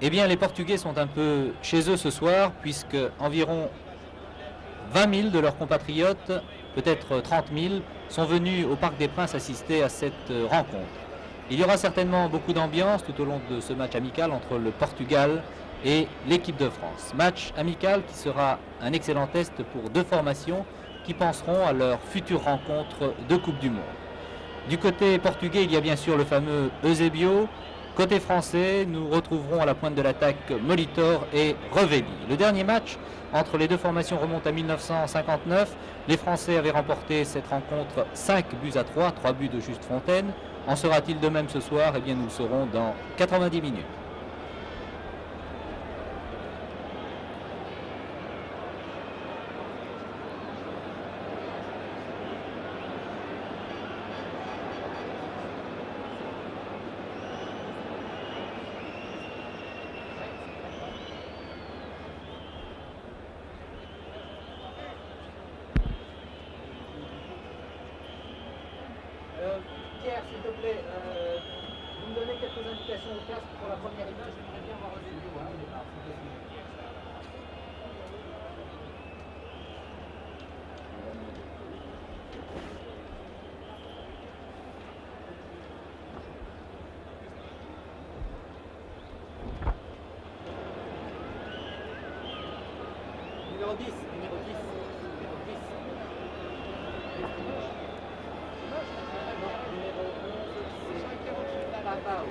Eh bien, les Portugais sont un peu chez eux ce soir, puisque environ 20 000 de leurs compatriotes, peut-être 30 000, sont venus au Parc des Princes assister à cette rencontre. Il y aura certainement beaucoup d'ambiance tout au long de ce match amical entre le Portugal et l'équipe de France. Match amical qui sera un excellent test pour deux formations qui penseront à leur future rencontre de Coupe du Monde. Du côté portugais, il y a bien sûr le fameux Eusebio. Côté français, nous retrouverons à la pointe de l'attaque Molitor et Revelli. Le dernier match entre les deux formations remonte à 1959. Les Français avaient remporté cette rencontre 5 buts à 3, 3 buts de Juste Fontaine. En sera-t-il de même ce soir? Eh bien, nous le saurons dans 90 minutes. Pierre, s'il te plaît, vous me donnez quelques indications au casque pour la première image. J'aimerais bien voir Eusebio au départ, si possible. Numéro 10, numéro 10, numéro 10. Numéro 11, c'est Papao.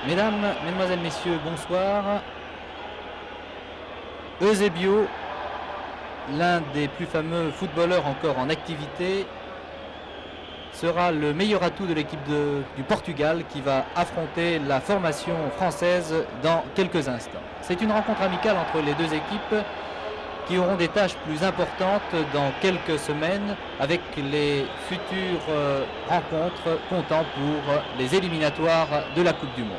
Mesdames, Mesdemoiselles, Messieurs, bonsoir. Eusebio, l'un des plus fameux footballeurs encore en activité, sera le meilleur atout de l'équipe du Portugal qui va affronter la formation française dans quelques instants. C'est une rencontre amicale entre les deux équipes qui auront des tâches plus importantes dans quelques semaines avec les futures rencontres comptant pour les éliminatoires de la Coupe du Monde.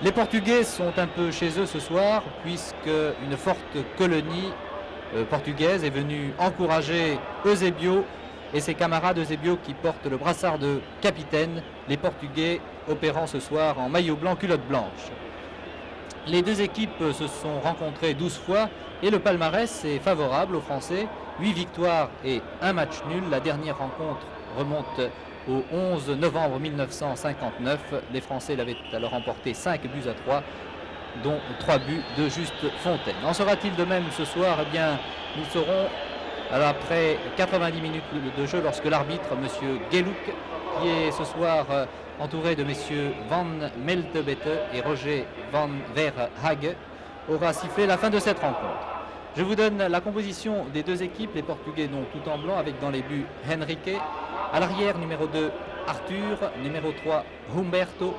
Les Portugais sont un peu chez eux ce soir puisque une forte colonie portugaise est venue encourager Eusebio et ses camarades Eusebio qui portent le brassard de capitaine, les Portugais opérant ce soir en maillot blanc, culotte blanche. Les deux équipes se sont rencontrées 12 fois et le palmarès est favorable aux Français. 8 victoires et 1 match nul. La dernière rencontre remonte au 11 novembre 1959. Les Français l'avaient alors emporté 5 buts à 3, dont 3 buts de Juste Fontaine. En sera-t-il de même ce soir? Eh bien, nous saurons après 90 minutes de jeu lorsque l'arbitre, M. Geluk, qui est ce soir entouré de messieurs Van Meltebete et Roger Van Verhaeghe, aura sifflé la fin de cette rencontre. Je vous donne la composition des deux équipes, les Portugais donc tout en blanc avec dans les buts Henrique, à l'arrière numéro 2 Arthur, numéro 3 Humberto,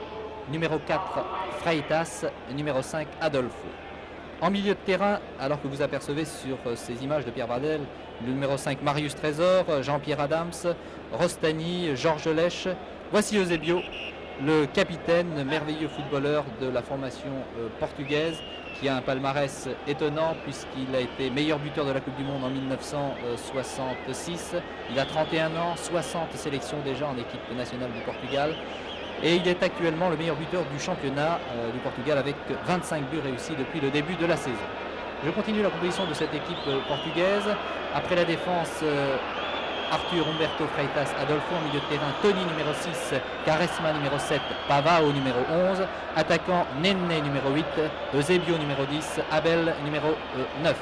numéro 4 Freitas, numéro 5 Adolfo. En milieu de terrain, alors que vous apercevez sur ces images de Pierre Bardel, le numéro 5 Marius Trésor, Jean-Pierre Adams, Rostani, Georges Lèche, voici Eusebio, le capitaine, merveilleux footballeur de la formation portugaise, qui a un palmarès étonnant puisqu'il a été meilleur buteur de la Coupe du Monde en 1966. Il a 31 ans, 60 sélections déjà en équipe nationale du Portugal. Et il est actuellement le meilleur buteur du championnat du Portugal avec 25 buts réussis depuis le début de la saison. Je continue la composition de cette équipe portugaise. Après la défense, Arthur, Humberto, Freitas, Adolfo. En milieu de terrain, Tony numéro 6, Quaresma numéro 7, Pavao numéro 11. Attaquant, Nene numéro 8, Eusebio numéro 10, Abel numéro 9.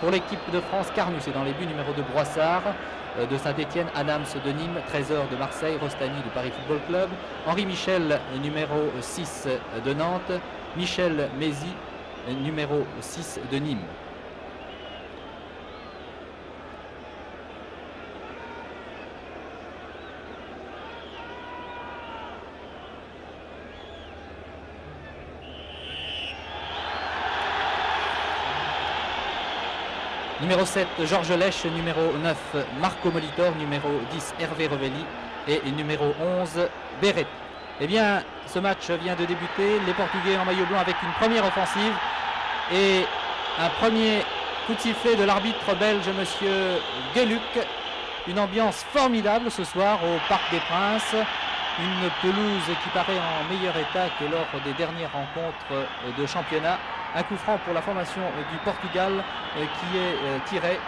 Pour l'équipe de France, Carnus est dans les buts, numéro 2 Broissard de Saint-Etienne, Adams de Nîmes, Trésor de Marseille, Rostani du Paris Football Club, Henri Michel numéro 6 de Nantes, Michel Mézy numéro 6 de Nîmes. Numéro 7, Georges Lèche, numéro 9, Marco Molitor, numéro 10, Hervé Revelli et numéro 11, Béret. Eh bien, ce match vient de débuter, les Portugais en maillot blanc avec une première offensive et un premier coup de sifflet de l'arbitre belge, monsieur Geluk. Une ambiance formidable ce soir au Parc des Princes, une pelouse qui paraît en meilleur état que lors des dernières rencontres de championnat. Un coup franc pour la formation du Portugal qui est tiré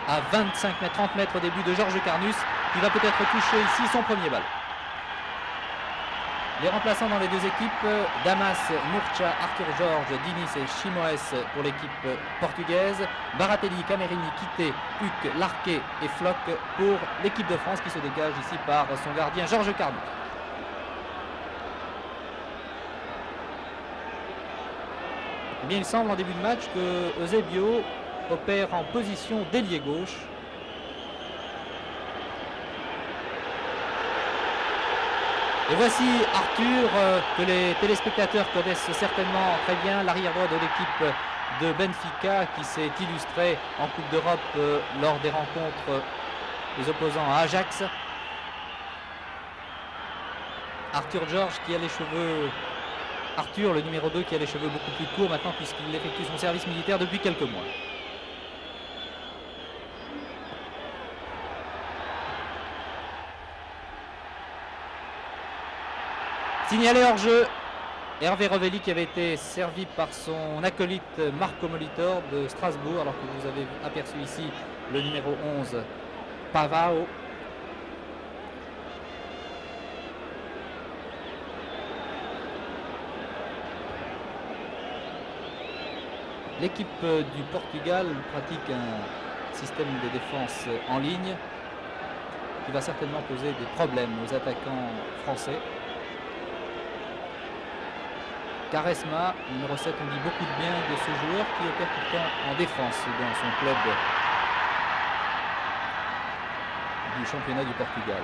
à 25 mètres, 30 mètres au début de Georges Carnus qui va peut-être toucher ici son premier ballon. Les remplaçants dans les deux équipes, Damas, Murcha, Arthur Georges, Diniz et Chimoes pour l'équipe portugaise, Baratelli, Camerini, Quité, Huc, Larquet et Floch pour l'équipe de France qui se dégage ici par son gardien Georges Carnus. Eh bien, il semble en début de match que Eusebio opère en position d'ailier gauche. Et voici Arthur, que les téléspectateurs connaissent certainement très bien, l'arrière-droit de l'équipe de Benfica qui s'est illustré en Coupe d'Europe lors des rencontres des opposants à Ajax. Arthur Georges qui a les cheveux... Arthur, le numéro 2, qui a les cheveux beaucoup plus courts maintenant puisqu'il effectue son service militaire depuis quelques mois. Signalé hors jeu, Hervé Revelli qui avait été servi par son acolyte Marco Molitor de Strasbourg, alors que vous avez aperçu ici le numéro 11, Pavao. L'équipe du Portugal pratique un système de défense en ligne qui va certainement poser des problèmes aux attaquants français. Quaresma, numéro 7, on dit beaucoup de bien de ce joueur qui opère pourtant en défense dans son club du championnat du Portugal.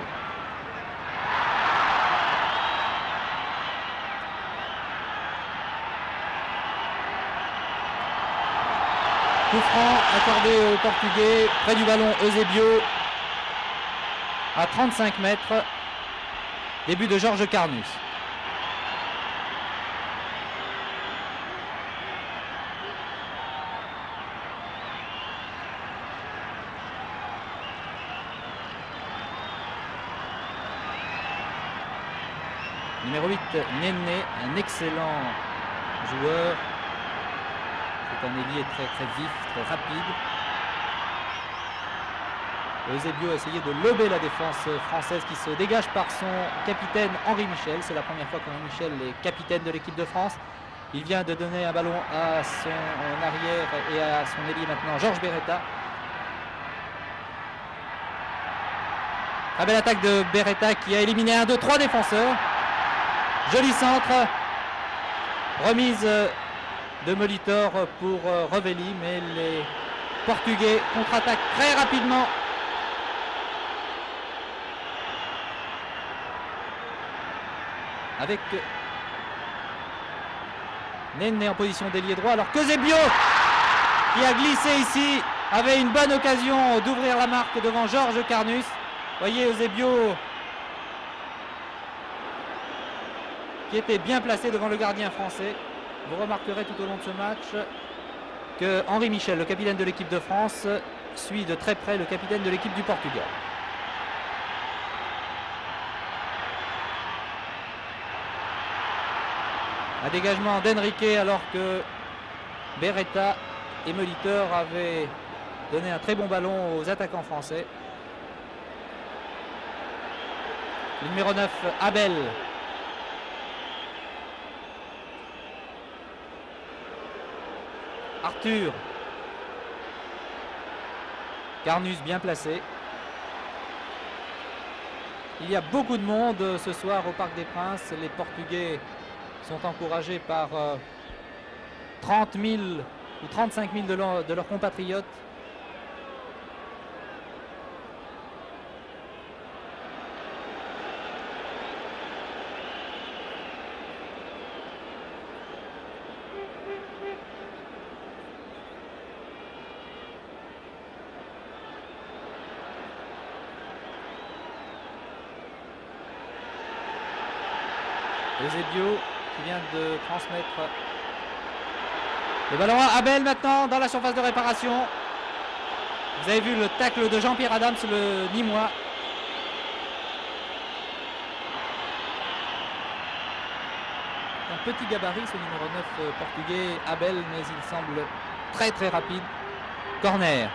Coup franc accordé au Portugais, près du ballon Eusebio, à 35 mètres, début de Georges Carnus. Numéro 8, Néné, un excellent joueur. C'est un ailier très vif, très rapide. Eusebio a essayé de lober la défense française qui se dégage par son capitaine Henri Michel. C'est la première fois qu'Henri Michel est capitaine de l'équipe de France. Il vient de donner un ballon à son arrière et à son ailier maintenant, Georges Beretta. Très belle attaque de Beretta qui a éliminé 1, 2, 3 défenseurs. Joli centre. Remise de Molitor pour Revelli, mais les Portugais contre-attaquent très rapidement. Avec Néné en position d'ailier droit, alors que Eusebio, qui a glissé ici, avait une bonne occasion d'ouvrir la marque devant Georges Carnus. Voyez Eusebio qui était bien placé devant le gardien français. Vous remarquerez tout au long de ce match que Henri Michel, le capitaine de l'équipe de France, suit de très près le capitaine de l'équipe du Portugal. Un dégagement d'Henrique alors que Beretta et Molitor avaient donné un très bon ballon aux attaquants français. Le numéro 9, Abel. Arthur. Carnus bien placé. Il y a beaucoup de monde ce soir au Parc des Princes. Les Portugais sont encouragés par 30 000 ou 35 000 de leurs compatriotes. Eusebio qui vient de transmettre le ballon à Abel maintenant dans la surface de réparation. Vous avez vu le tacle de Jean-Pierre Adams, le Nîmois. Un petit gabarit ce numéro 9 portugais, Abel, mais il semble très rapide. Corner.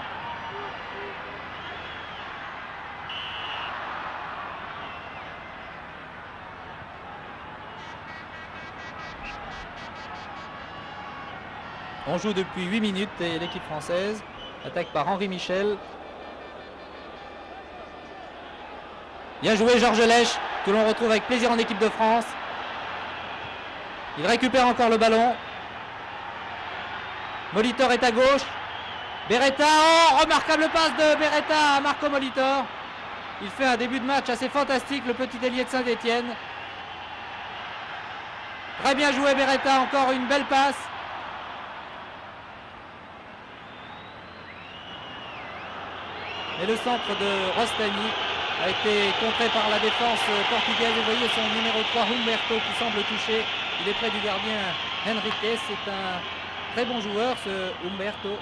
On joue depuis 8 minutes et l'équipe française attaque par Henri Michel. Bien joué Georges Lèche, que l'on retrouve avec plaisir en équipe de France. Il récupère encore le ballon. Molitor est à gauche. Beretta, oh, remarquable passe de Beretta à Marco Molitor. Il fait un début de match assez fantastique, le petit ailier de Saint-Étienne. Très bien joué Beretta, encore une belle passe. Et le centre de Rostani a été contré par la défense portugaise. Vous voyez son numéro 3, Humberto, qui semble touché. Il est près du gardien Henrique. C'est un très bon joueur, ce Humberto,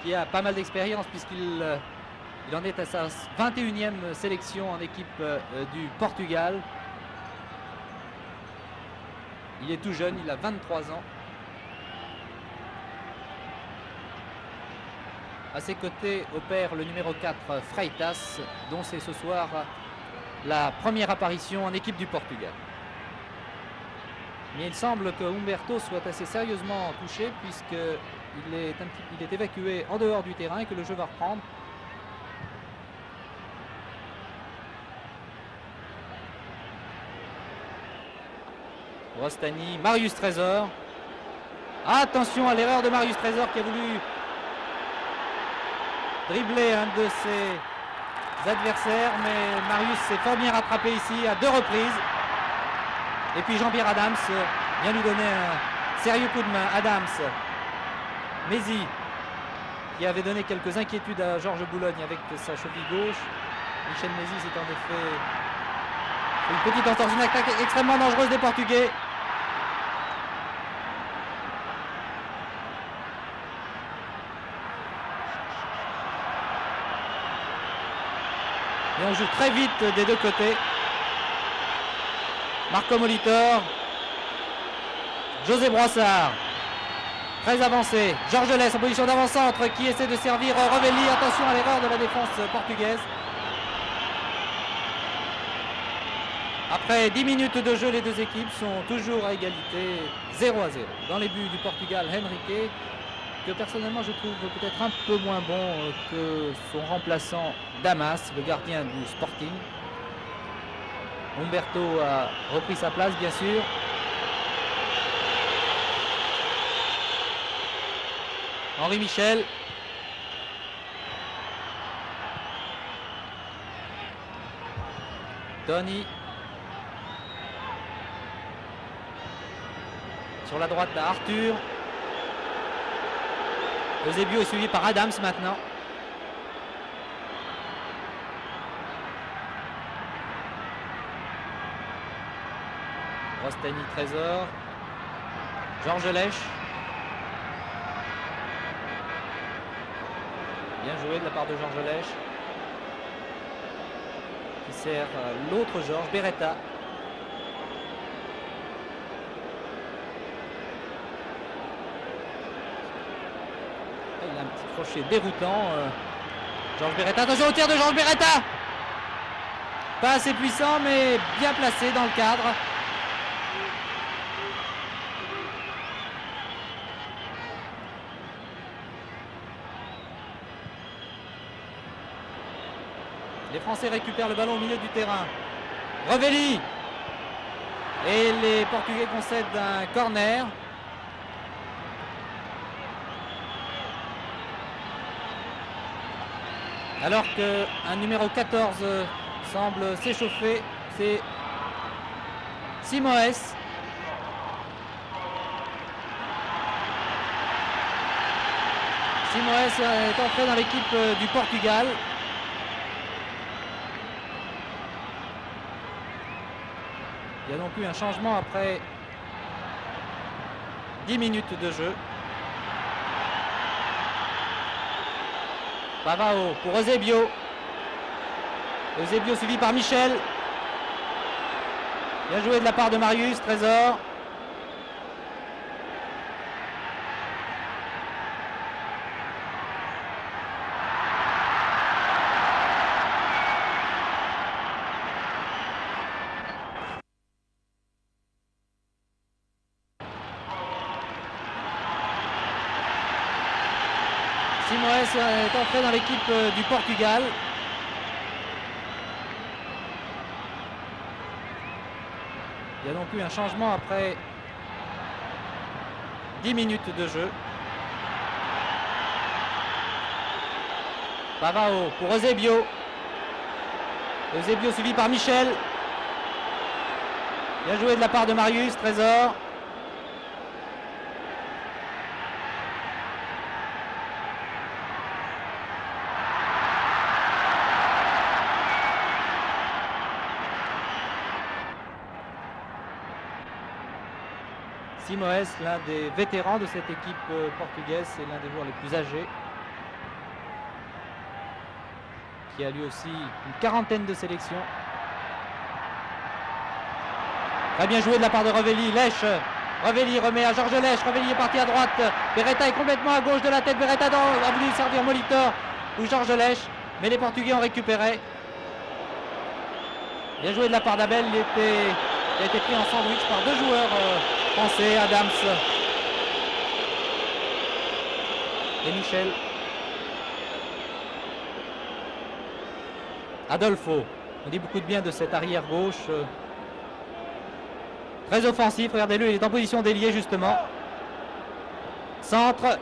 qui a pas mal d'expérience puisqu'il en est à sa 21e sélection en équipe du Portugal. Il est tout jeune, il a 23 ans. À ses côtés opère le numéro 4, Freitas, dont c'est ce soir la première apparition en équipe du Portugal. Mais il semble que Humberto soit assez sérieusement touché puisqu'il est évacué en dehors du terrain et que le jeu va reprendre. Rostani, Marius Trésor. Attention à l'erreur de Marius Trésor qui a voulu dribbler un de ses adversaires, mais Marius s'est fort bien rattrapé ici à 2 reprises. Et puis Jean-Pierre Adams vient lui donner un sérieux coup de main. Adams, Mézy, qui avait donné quelques inquiétudes à Georges Boulogne avec sa cheville gauche. Michel Mézy, c'est en effet une petite entorse, une attaque extrêmement dangereuse des Portugais. Et on joue très vite des deux côtés. Marco Molitor, José Broissard, très avancé. Georges Lès en position d'avant-centre qui essaie de servir Revelli. Attention à l'erreur de la défense portugaise. Après 10 minutes de jeu, les deux équipes sont toujours à égalité, 0-0. Dans les buts du Portugal, Henrique, que personnellement je trouve peut-être un peu moins bon que son remplaçant Damas, le gardien du Sporting. Humberto a repris sa place, bien sûr. Henri Michel. Tony. Sur la droite, Arthur. Eusebio est suivi par Adams maintenant. Rostani, Trésor. Georges Lèche. Bien joué de la part de Georges Lèche. Qui sert l'autre Georges, Beretta. Il a un petit crochet déroutant. Georges Beretta. Attention au tir de Georges Beretta. Pas assez puissant, mais bien placé dans le cadre. Les Français récupèrent le ballon au milieu du terrain. Revelli. Et les Portugais concèdent un corner. Alors qu'un numéro 14 semble s'échauffer, c'est Simoes. Simoes est entré dans l'équipe du Portugal. Il y a donc eu un changement après 10 minutes de jeu. Pavao pour Eusebio. Eusebio suivi par Michel. Bien joué de la part de Marius Trésor. Simoes est entré dans l'équipe du Portugal. Il y a donc eu un changement après 10 minutes de jeu. Pavao pour Eusebio. Eusebio suivi par Michel. Bien joué de la part de Marius Trésor. Simoes, l'un des vétérans de cette équipe portugaise, c'est l'un des joueurs les plus âgés, qui a lui aussi une quarantaine de sélections. Très bien joué de la part de Revelli. Lèche. Revelli remet à Georges Lèche. Revelli est parti à droite. Beretta est complètement à gauche de la tête. Beretta a voulu servir Molitor ou Georges Lèche, mais les Portugais ont récupéré. Bien joué de la part d'Abel. Il a été pris en sandwich par deux joueurs français, Adams et Michel. Adolfo. On dit beaucoup de bien de cet arrière gauche. Très offensif, regardez-le, il est en position d'ailier justement. Centre,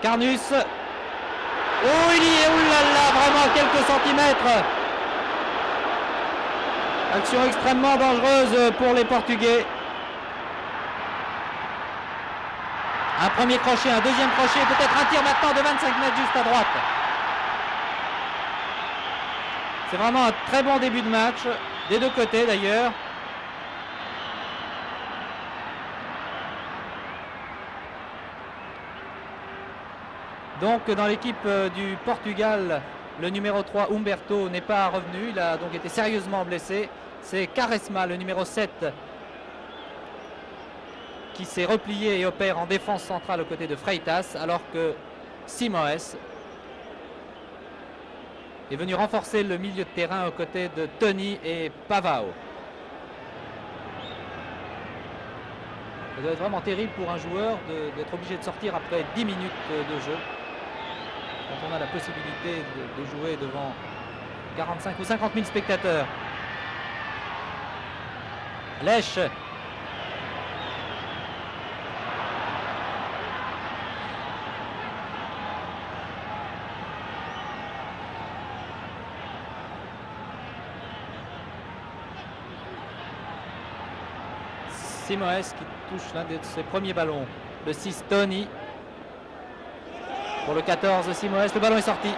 Carnus. Oh, il y est, oulala, vraiment quelques centimètres. Action extrêmement dangereuse pour les Portugais. Un premier crochet, un deuxième crochet, peut-être un tir maintenant de 25 mètres juste à droite. C'est vraiment un très bon début de match, des deux côtés d'ailleurs. Donc dans l'équipe du Portugal, le numéro 3, Humberto, n'est pas revenu. Il a donc été sérieusement blessé. C'est Quaresma, le numéro 7, qui s'est replié et opère en défense centrale aux côtés de Freitas, alors que Simões est venu renforcer le milieu de terrain aux côtés de Tony et Pavao. Ça doit être vraiment terrible pour un joueur d'être obligé de sortir après 10 minutes de jeu, quand on a la possibilité de jouer devant 45 ou 50 000 spectateurs. Lèche. Simões qui touche l'un de ses premiers ballons. Le 6, Tony. Pour le 14, Simões, le ballon est sorti.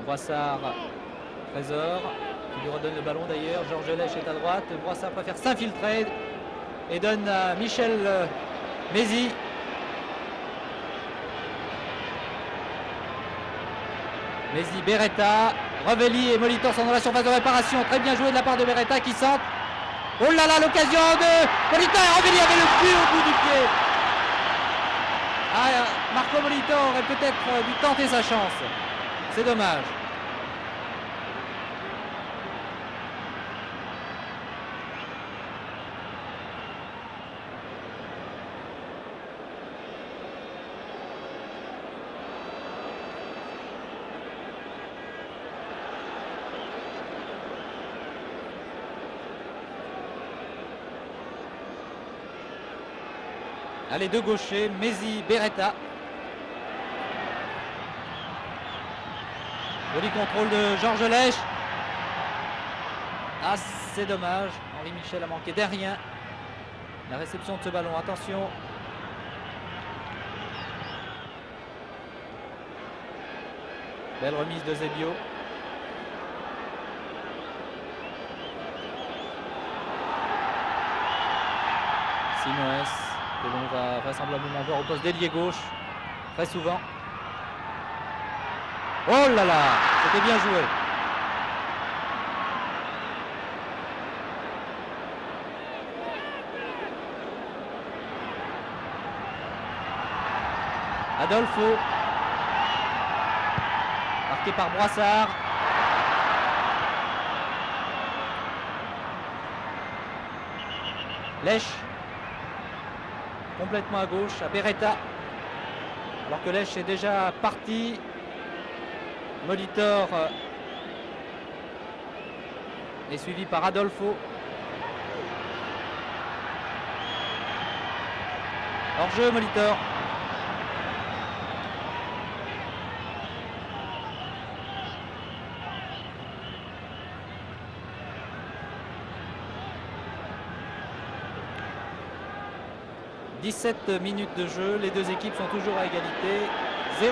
Broissard, Trésor, qui lui redonne le ballon d'ailleurs. Georges Lèche est à droite. Broissard préfère s'infiltrer et donne à Michel Mézy. Mézy, Beretta, Revelli et Molitor sont dans la surface de réparation. Très bien joué de la part de Beretta qui centre. Oh là là, l'occasion de Molitor et Revelli avait le but au bout du pied. Ah, Marco Molitor aurait peut-être dû tenter sa chance. C'est dommage. Allez, deux gauchers, Mézy, Beretta. Joli contrôle de Georges Lèche. Ah, c'est dommage. Henri Michel a manqué derrière la réception de ce ballon. Attention. Belle remise de Zebio. Simões, que l'on va vraisemblablement voir au poste d'ailier gauche très souvent. Oh là là, c'était bien joué. Adolfo, marqué par Broissard. Lèche, complètement à gauche, à Beretta, alors que Lèche est déjà parti. Molitor est suivi par Adolfo. Hors-jeu, Molitor. « 17 minutes de jeu, les deux équipes sont toujours à égalité, 0-0.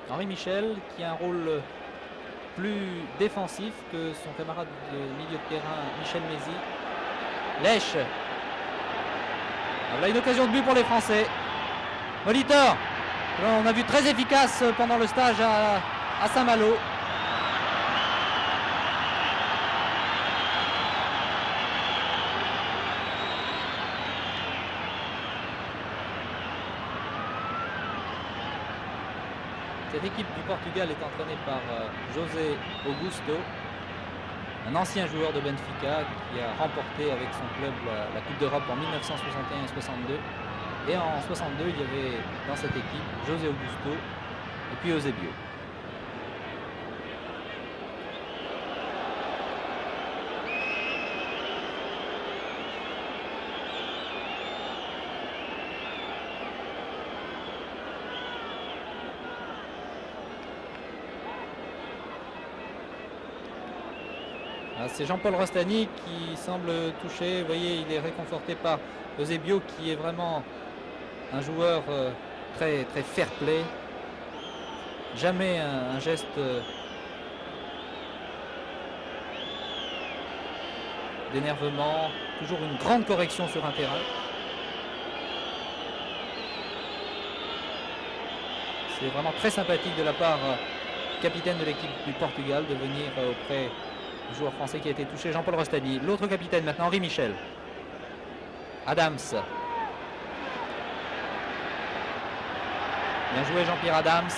Henri Michel qui a un rôle plus défensif que son camarade de milieu de terrain Michel Mézy. Lèche. Voilà une occasion de but pour les Français. Molitor, on a vu très efficace pendant le stage à Saint-Malo. Cette équipe du Portugal est entraînée par José Augusto, un ancien joueur de Benfica qui a remporté avec son club la Coupe d'Europe en 1961 et 62. Et en 62, il y avait dans cette équipe José Augusto et puis Eusebio. C'est Jean-Paul Rostani qui semble touché. Vous voyez, il est réconforté par Eusebio qui est vraiment un joueur très fair play. Jamais un geste d'énervement. Toujours une grande correction sur un terrain. C'est vraiment très sympathique de la part du capitaine de l'équipe du Portugal de venir auprès du joueur français qui a été touché, Jean-Paul Rostani. L'autre capitaine maintenant, Henri Michel. Adams. Bien joué Jean-Pierre Adams.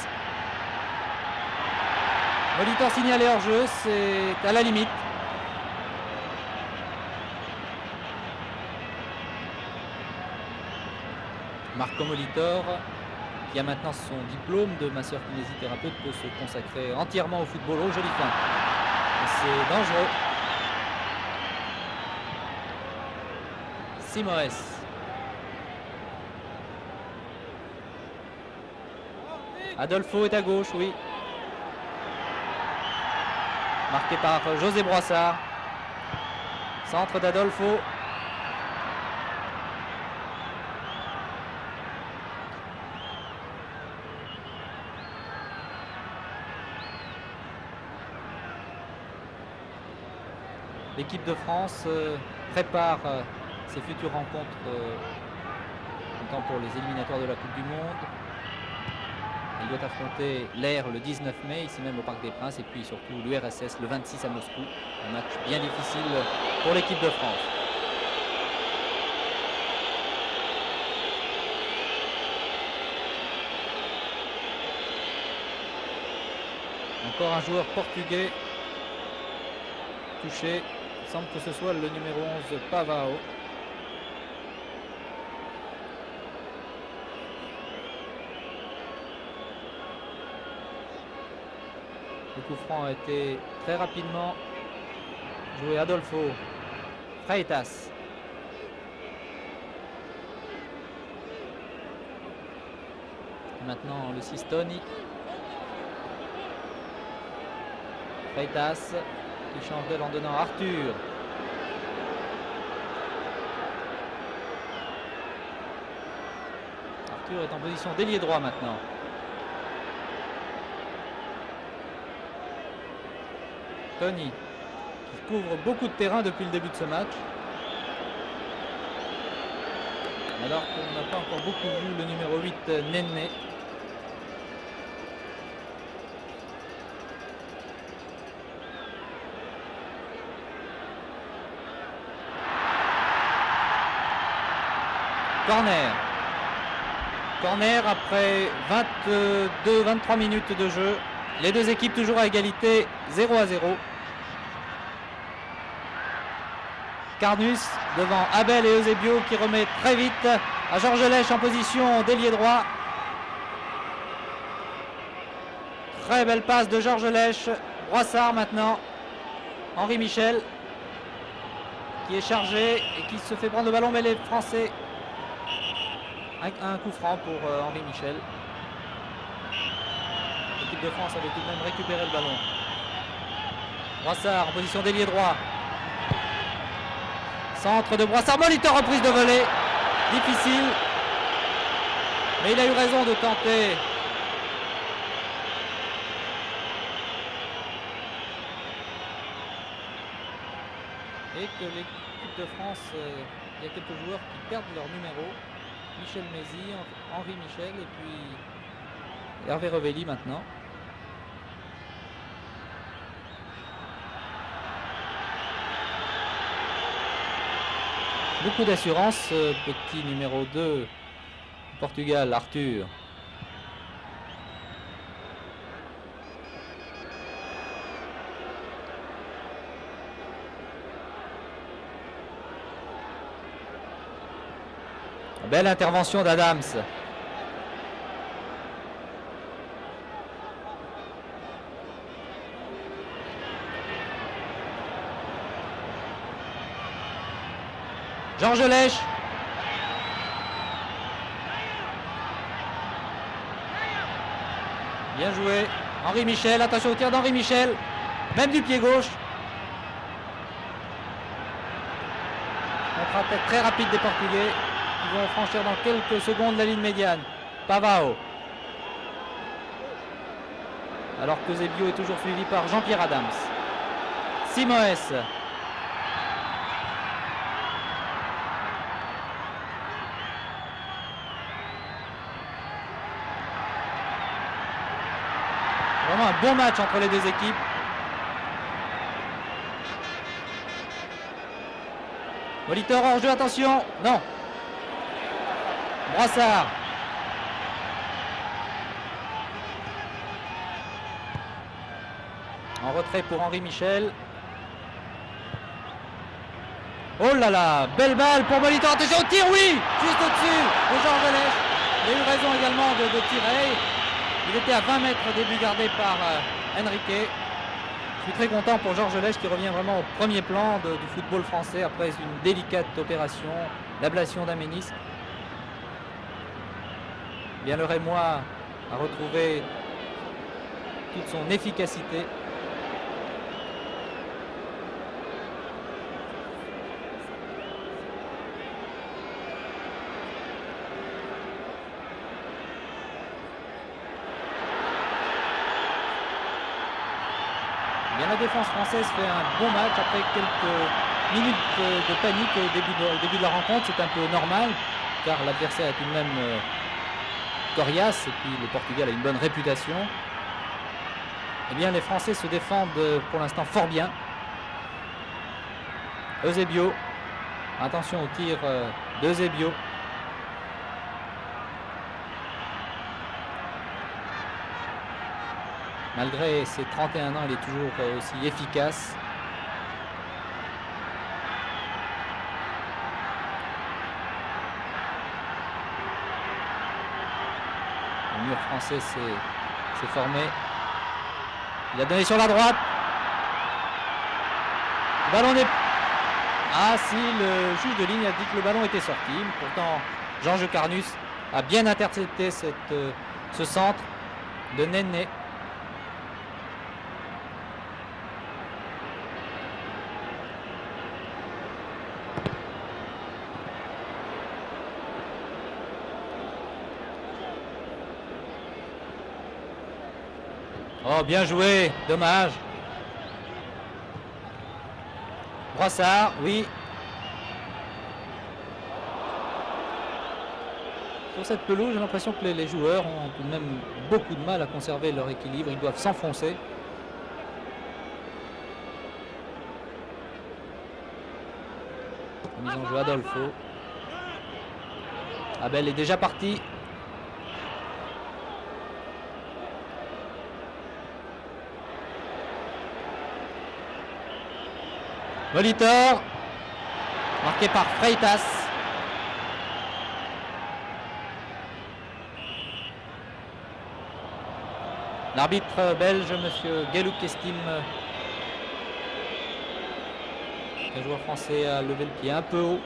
Molitor signalé hors jeu, c'est à la limite. Marco Molitor, qui a maintenant son diplôme de masseur-kinésithérapeute, peut se consacrer entièrement au football. Oh, joli fin. C'est dangereux. Simoes. Adolfo est à gauche, oui. Marqué par José Broissard. Centre d'Adolfo. L'équipe de France prépare ses futures rencontres en temps pour les éliminatoires de la Coupe du Monde. Elle doit affronter l'Air le 19 mai, ici même au Parc des Princes, et puis surtout l'URSS le 26 à Moscou. Un match bien difficile pour l'équipe de France. Encore un joueur portugais touché. Il semble que ce soit le numéro 11, Pavao. Le coup franc a été très rapidement joué. Adolfo Freitas. Maintenant le Sistoni. Freitas qui change d'aile en donnant Arthur. Arthur est en position d'ailier droit maintenant. Tony qui couvre beaucoup de terrain depuis le début de ce match. Alors qu'on n'a pas encore beaucoup vu le numéro 8 Néné. Corner. Corner après 22-23 minutes de jeu. Les deux équipes toujours à égalité, 0-0. Carnus devant Abel et Eusebio qui remet très vite à Georges Lèche en position d'ailier droit. Très belle passe de Georges Lèche. Broissard maintenant. Henri Michel qui est chargé et qui se fait prendre le ballon, mais les Français. Un coup franc pour Henri Michel. L'équipe de France avait tout de même récupéré le ballon. Broissard en position d'ailier droit. Centre de Broissard. Molitor, reprise de volée. Difficile. Mais il a eu raison de tenter. Et que l'équipe de France, il y a quelques joueurs qui perdent leur numéro. Michel Mézy, Henri Michel et puis Hervé Revelli maintenant. Beaucoup d'assurance, petit numéro 2 Portugal, Arthur. Belle intervention d'Adams. Georges Lèche. Bien joué. Henri Michel, attention au tir d'Henri Michel. Même du pied gauche. Contre-attaque très rapide des Portugais. Ils vont franchir dans quelques secondes la ligne médiane. Pavao. Alors que Zebio est toujours suivi par Jean-Pierre Adams. Simoes. Vraiment un bon match entre les deux équipes. Molitor hors jeu, attention. Non. Brassard. En retrait pour Henri Michel. Oh là là, belle balle pour Molitor. Attention au tir, oui. Juste au-dessus de Georges Lèche. Il a eu raison également de tirer. Il était à 20 mètres au début gardé par Enrique. Je suis très content pour Georges Lèche qui revient vraiment au premier plan du football français après une délicate opération, l'ablation d'un ménisque. Bien le Rémois a retrouvé toute son efficacité. Bien, la défense française fait un bon match après quelques minutes de panique au début de la rencontre. C'est un peu normal car l'adversaire est tout de même coriace et puis le Portugal a une bonne réputation. Eh bien, les Français se défendent pour l'instant fort bien. Eusebio. Attention au tir d'Eusebio. Malgré ses 31 ans, il est toujours aussi efficace. Le mur français s'est formé. Il a donné sur la droite. Le ballon n'est... Ah si, le juge de ligne a dit que le ballon était sorti. Pourtant, Georges Carnus a bien intercepté ce centre de Néné. Oh, bien joué, dommage. Brassard, oui. Sur cette pelouse, j'ai l'impression que les joueurs ont tout de même beaucoup de mal à conserver leur équilibre. Ils doivent s'enfoncer. Mise en jeu Adolfo. Abel est déjà parti. Molitor, marqué par Freitas. L'arbitre belge, monsieur Gelouk, estime qu'un joueur français a levé le pied un peu haut.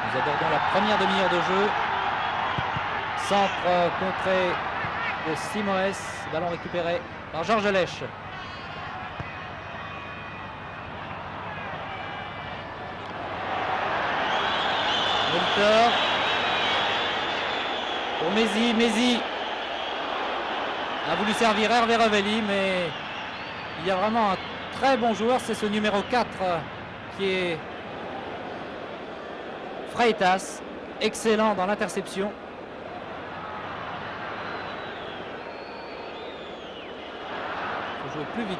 Nous abordons la première demi-heure de jeu. Centre contré de Simoes, ballon récupéré par Georges Lèche. Molitor pour Mézi a voulu servir Hervé Revelli, mais il y a vraiment un très bon joueur, c'est ce numéro 4 qui est Freitas, excellent dans l'interception. Jouer plus vite.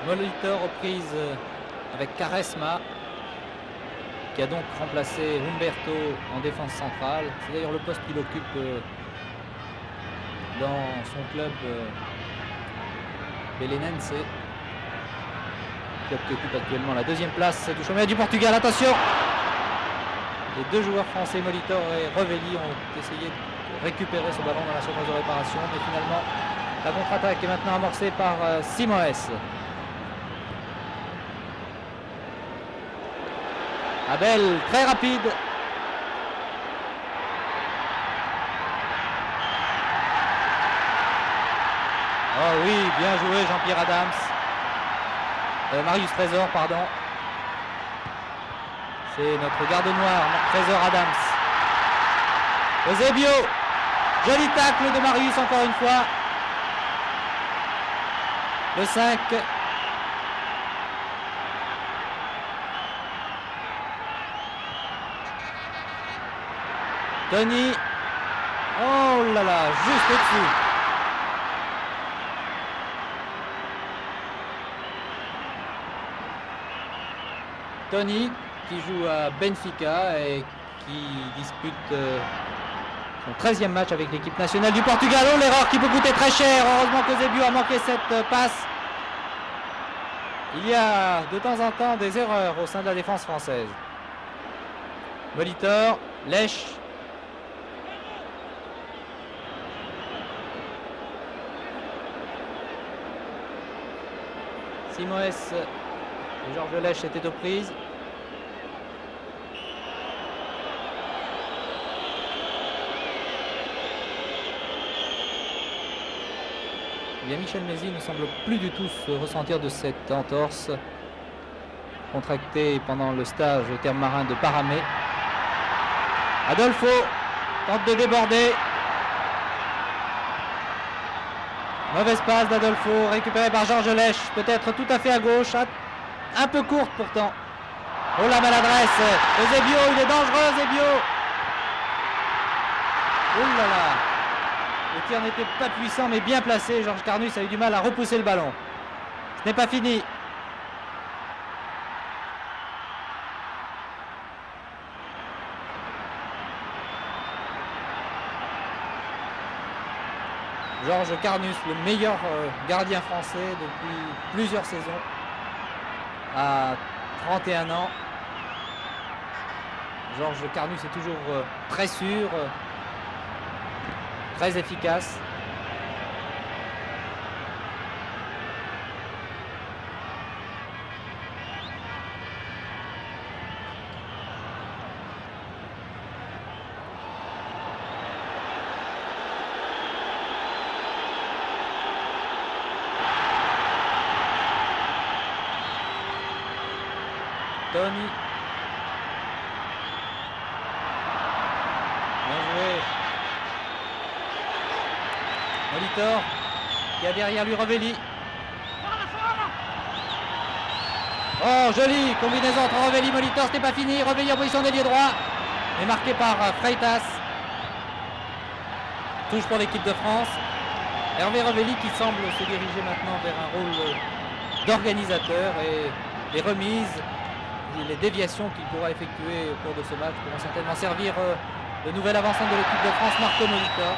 Molitor aux prises avec Quaresma, qui a donc remplacé Humberto en défense centrale. C'est d'ailleurs le poste qu'il occupe dans son club Belenense, club qui occupe actuellement la deuxième place du championnat du Portugal. Attention, les deux joueurs français, Molitor et Revelli, ont essayé de récupérer ce ballon dans la surface de réparation, mais finalement la contre-attaque est maintenant amorcée par Simoes. Abel, très rapide. Oh oui, bien joué Jean-Pierre Adams. Marius Trésor, pardon. C'est notre garde noir, Trésor Adams. Eusebio. Joli tacle de Marius encore une fois. Le 5. Tony. Oh là là, juste au-dessus. Tony qui joue à Benfica et qui dispute son 13e match avec l'équipe nationale du Portugal. Oh, l'erreur qui peut coûter très cher. Heureusement que Eusebio a manqué cette passe. Il y a de temps en temps des erreurs au sein de la défense française. Molitor, Lèche. Simoes et Georges Lèche étaient aux prises. Bien, Michel Mézy ne semble plus du tout se ressentir de cette entorse contractée pendant le stage au terme marin de Paramé. Adolfo tente de déborder. Mauvaise passe d'Adolfo, récupérée par Georges Lèche, peut-être tout à fait à gauche, un peu courte pourtant. Oh la maladresse, Eusebio, il est dangereux Eusebio. Oh là là, le tir n'était pas puissant mais bien placé, Georges Carnus a eu du mal à repousser le ballon. Ce n'est pas fini. Georges Carnus, le meilleur gardien français depuis plusieurs saisons, à 31 ans. Georges Carnus est toujours très sûr, très efficace. Tony. Bien joué. Molitor qui a derrière lui Revelli. Oh, jolie combinaison entre Revelli et Molitor, ce n'est pas fini. Revelli en position d'ailier droit, mais marqué par Freitas. Touche pour l'équipe de France. Hervé Revelli qui semble se diriger maintenant vers un rôle d'organisateur, et les remises, les déviations qu'il pourra effectuer au cours de ce match pourront certainement servir le nouvel avançant de l'équipe de France, Marco Molitor.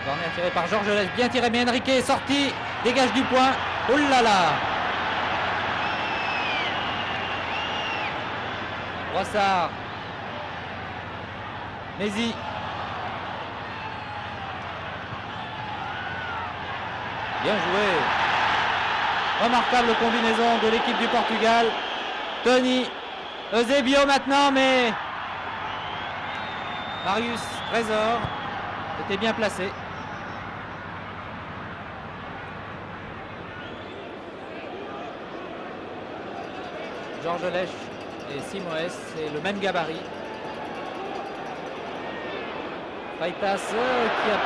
Corner tiré par Georges Lèche, bien tiré, mais Enrique est sorti, dégage du point. Oh là là! Brossard. Mézy. Bien joué. Remarquable combinaison de l'équipe du Portugal. Tony. Eusebio maintenant, mais Marius Trésor était bien placé. Georges Lèche et Simoes, c'est le même gabarit. Freitas qui a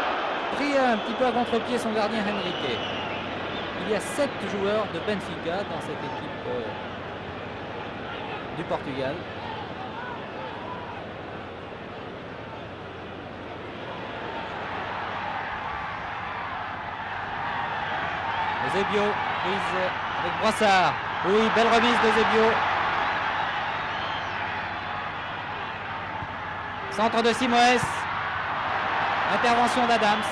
pris un petit peu à contre-pied son gardien Henrique. Il y a 7 joueurs de Benfica dans cette équipe du Portugal. Eusebio, prise avec Brossard. Oui, belle remise d'Eusebio. Centre de Simoes. Intervention d'Adams.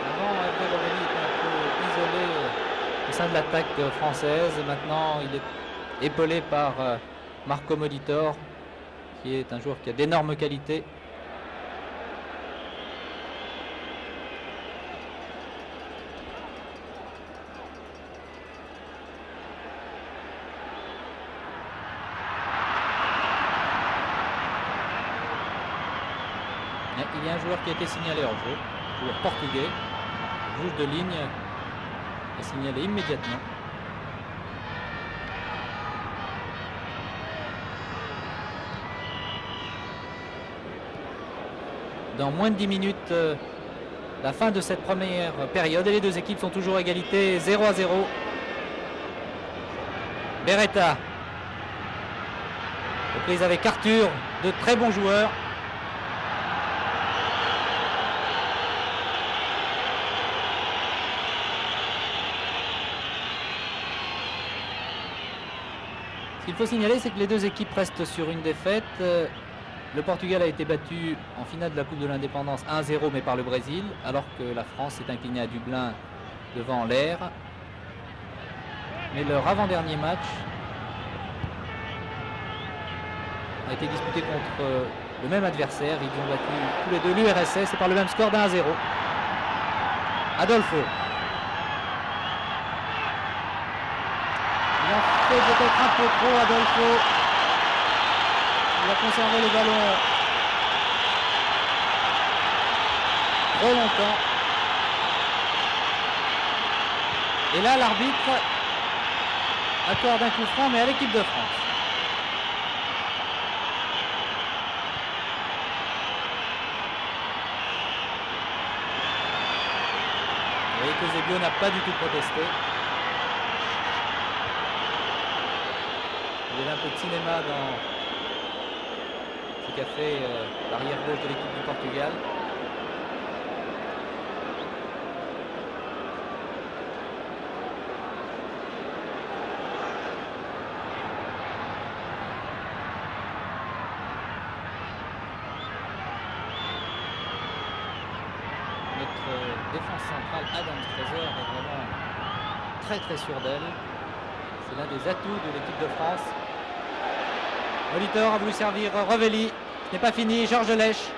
Avant, Hervé Rovelli était un peu isolé au sein de l'attaque française. Maintenant, il est épaulé par Marco Molitor, qui est un joueur qui a d'énormes qualités. Il y a un joueur qui a été signalé hors jeu, un joueur portugais, juge de ligne, est signalé immédiatement. Dans moins de 10 minutes, la fin de cette première période, et les deux équipes sont toujours à égalité, 0-0. Beretta, reprise avec Arthur, de très bons joueurs. Ce qu'il faut signaler, c'est que les deux équipes restent sur une défaite. Le Portugal a été battu en finale de la Coupe de l'Indépendance 1-0, mais par le Brésil, alors que la France s'est inclinée à Dublin devant l'Air. Mais leur avant-dernier match a été disputé contre le même adversaire. Ils ont battu tous les deux l'URSS et par le même score d'1-0. Adolfo. Il en fait peut-être un peu trop, Adolfo. Il a conservé le ballon trop longtemps. Et là, l'arbitre accorde un coup franc, mais à l'équipe de France. Vous voyez que Eusebio n'a pas du tout protesté. Il y avait un peu de cinéma dans ce qu'a fait l'arrière gauche de l'équipe du Portugal. Notre défense centrale, Adams Fraser, est vraiment très sûr d'elle. C'est l'un des atouts de l'équipe de France. Molitor a voulu servir Rovelli. Ce n'est pas fini. Georges Lèche.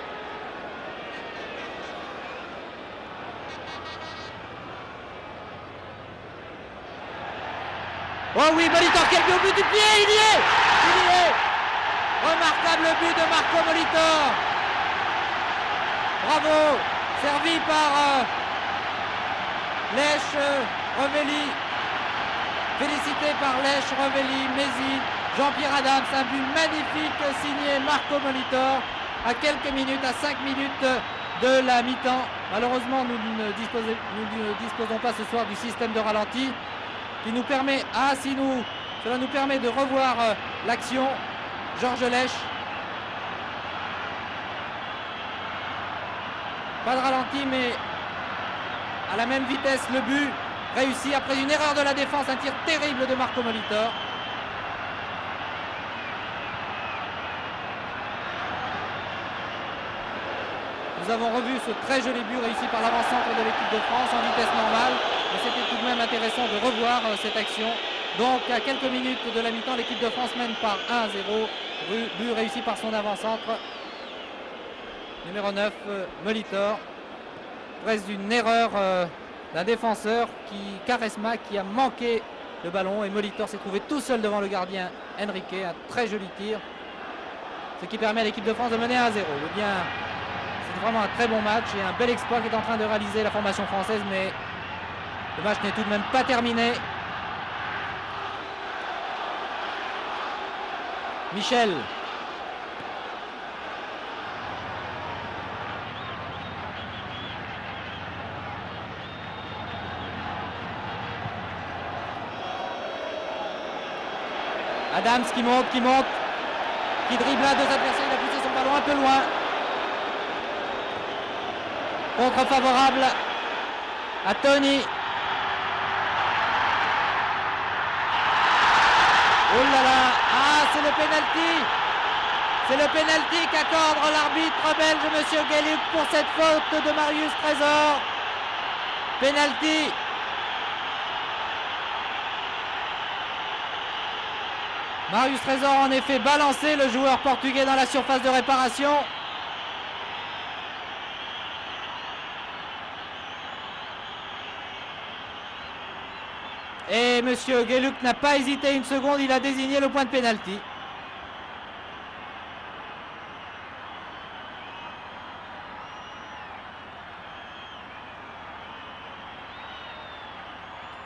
Oh oui, Molitor qui a but au but du pied. Il y est. Il y est. Remarquable but de Marco Molitor. Bravo. Servi par Lèche, Rovelli. Félicité par Lèche, Rovelli, Mézi, Jean-Pierre Adams. Un but magnifique signé Marco Molitor à quelques minutes, à 5 minutes de la mi-temps. Malheureusement, nous ne disposons pas ce soir du système de ralenti qui nous permet, cela nous permet de revoir l'action. Georges Lèche. Pas de ralenti, mais à la même vitesse, le but réussi après une erreur de la défense, un tir terrible de Marco Molitor. Nous avons revu ce très joli but réussi par l'avant-centre de l'équipe de France en vitesse normale. Mais c'était tout de même intéressant de revoir cette action. Donc à quelques minutes de la mi-temps, l'équipe de France mène par 1-0. But réussi par son avant-centre. Numéro 9, Molitor. Reste d'une erreur d'un défenseur, Quaresma, qui a manqué le ballon. Et Molitor s'est trouvé tout seul devant le gardien Henrique. Un très joli tir. Ce qui permet à l'équipe de France de mener 1-0. C'est vraiment un très bon match et un bel exploit qui est en train de réaliser la formation française. Mais le match n'est tout de même pas terminé. Michel. Adams qui monte, qui dribble un, deux adversaires, il a poussé son ballon un peu loin. Contre favorable à Tony. Oh là là, ah c'est le pénalty. C'est le pénalty qu'accorde l'arbitre belge, monsieur Gueluc, pour cette faute de Marius Trésor. Pénalty. Marius Trésor a en effet balancé le joueur portugais dans la surface de réparation. Et monsieur Gueluc n'a pas hésité une seconde, il a désigné le point de pénalty.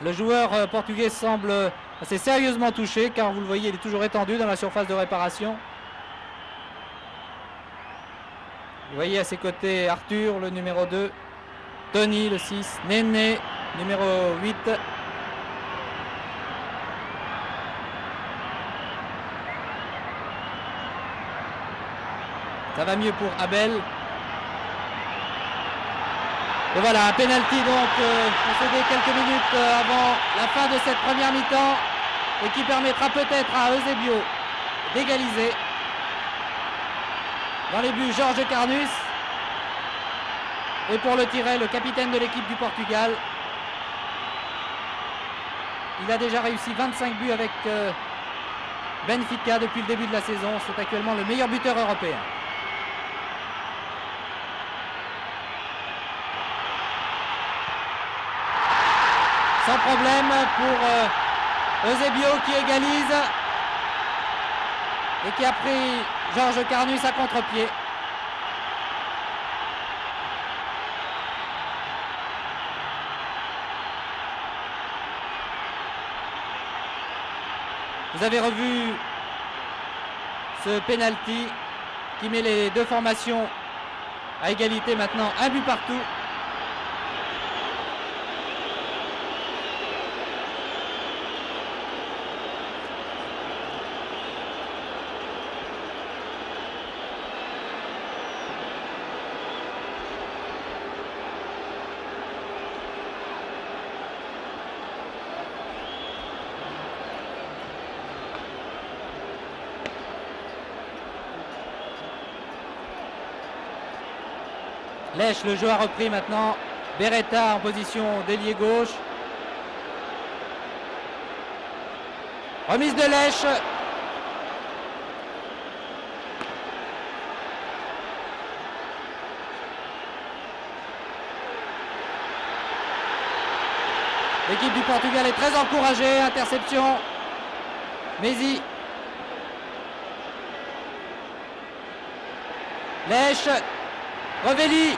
Le joueur portugais semble assez sérieusement touché, car vous le voyez, il est toujours étendu dans la surface de réparation. Vous voyez à ses côtés Arthur, le numéro 2, Tony, le 6, Néné, numéro 8. Ça va mieux pour Abel. Et voilà, un pénalty donc concédé quelques minutes avant la fin de cette première mi-temps et qui permettra peut-être à Eusebio d'égaliser. Dans les buts, Georges Carnus. Et pour le tirer, le capitaine de l'équipe du Portugal. Il a déjà réussi 25 buts avec Benfica depuis le début de la saison. C'est actuellement le meilleur buteur européen. Sans problème pour Eusebio qui égalise et qui a pris Georges Carnus à contre-pied. Vous avez revu ce penalty qui met les deux formations à égalité maintenant, un but partout. Lèche, le jeu a repris maintenant. Beretta en position d'ailier gauche. Remise de Lèche. L'équipe du Portugal est très encouragée. Interception. Messi. Lèche. Revelli.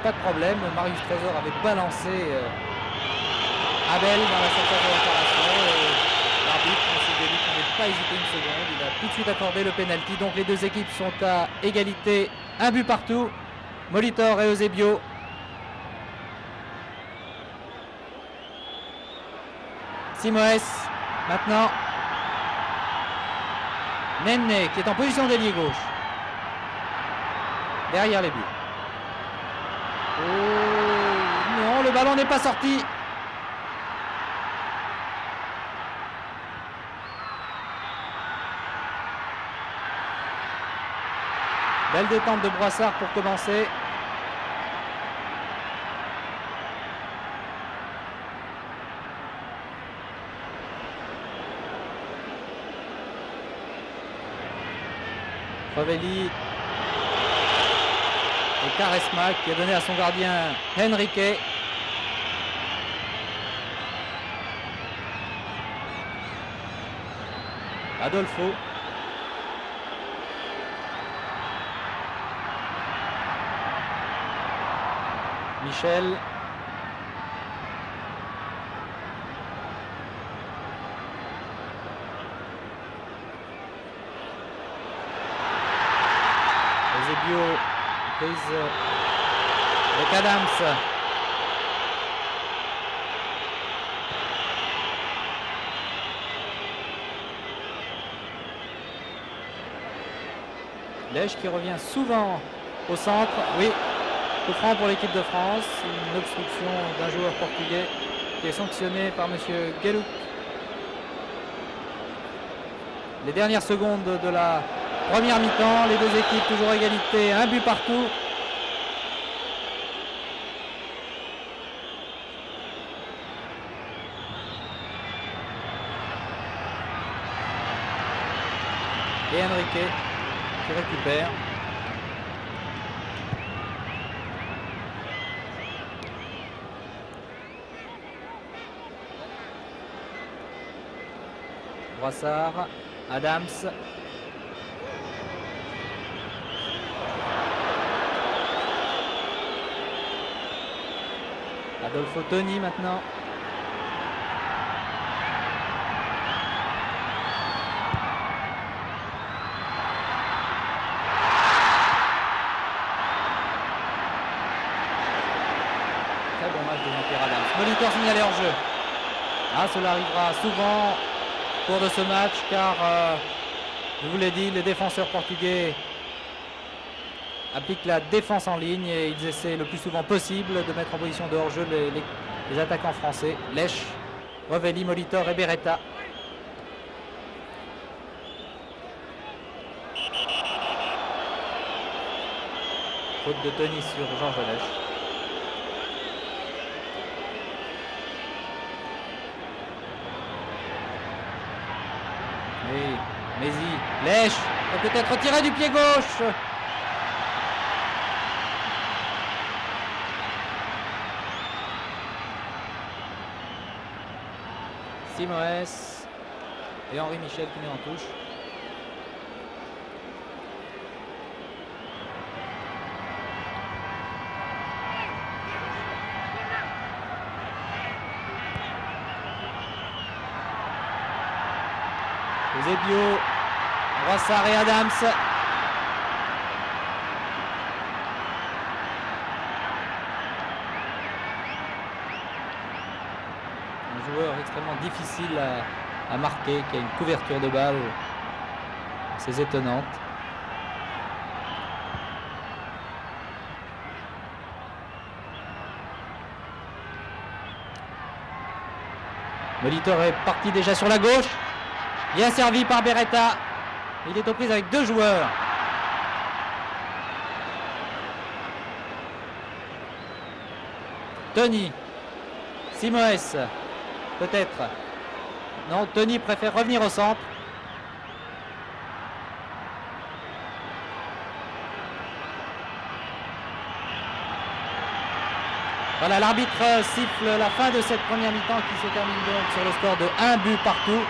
Pas de problème, Marius Trésor avait balancé Abel dans la surface de réparation. L'arbitre, M. Gueluc, n'avait pas hésité une seconde. Il a tout de suite accordé le pénalty. Donc les deux équipes sont à égalité, un but partout. Molitor et Eusebio. Simoes maintenant. Néné qui est en position d'ailier gauche. Derrière les buts. Oh non, le ballon n'est pas sorti. Belle détente de Broissard pour commencer. Revelli. Et Quaresma qui a donné à son gardien Henrique. Adolfo. Michel. Eusebio, prise avec Adams. Lèche qui revient souvent au centre. Oui, coup franc pour l'équipe de France. Une obstruction d'un joueur portugais qui est sanctionné par M. Gueluc. Les dernières secondes de la première mi-temps. Les deux équipes toujours à égalité. Un but partout. Et Enrique qui récupère. Brassard, Adams. Adolfo Toni maintenant. Très bon match de Jean-Pierre Adams. Molitor signalé hors jeu. Ah, cela arrivera souvent au cours de ce match car, je vous l'ai dit, les défenseurs portugais appliquent la défense en ligne et ils essaient le plus souvent possible de mettre en position de hors-jeu les attaquants français. Lèche, Revelli, Molitor et Beretta. Faute de Toni sur Georges Lèche. Oui, Mézi, Lèche, peut peut-être tiré du pied gauche. Simoes et Henri Michel qui met en touche. Eusebio, Brassard et Adams. Un joueur extrêmement difficile à marquer, qui a une couverture de balle assez étonnante. Molitor est parti déjà sur la gauche. Bien servi par Beretta. Il est aux prises avec deux joueurs. Toni. Simoes. Peut-être. Non, Toni préfère revenir au centre. Voilà, l'arbitre siffle la fin de cette première mi-temps qui se termine donc sur le score de 1 but partout.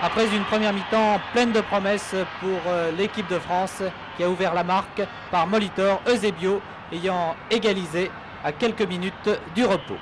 Après une première mi-temps pleine de promesses pour l'équipe de France qui a ouvert la marque par Molitor, Eusebio ayant égalisé à quelques minutes du repos.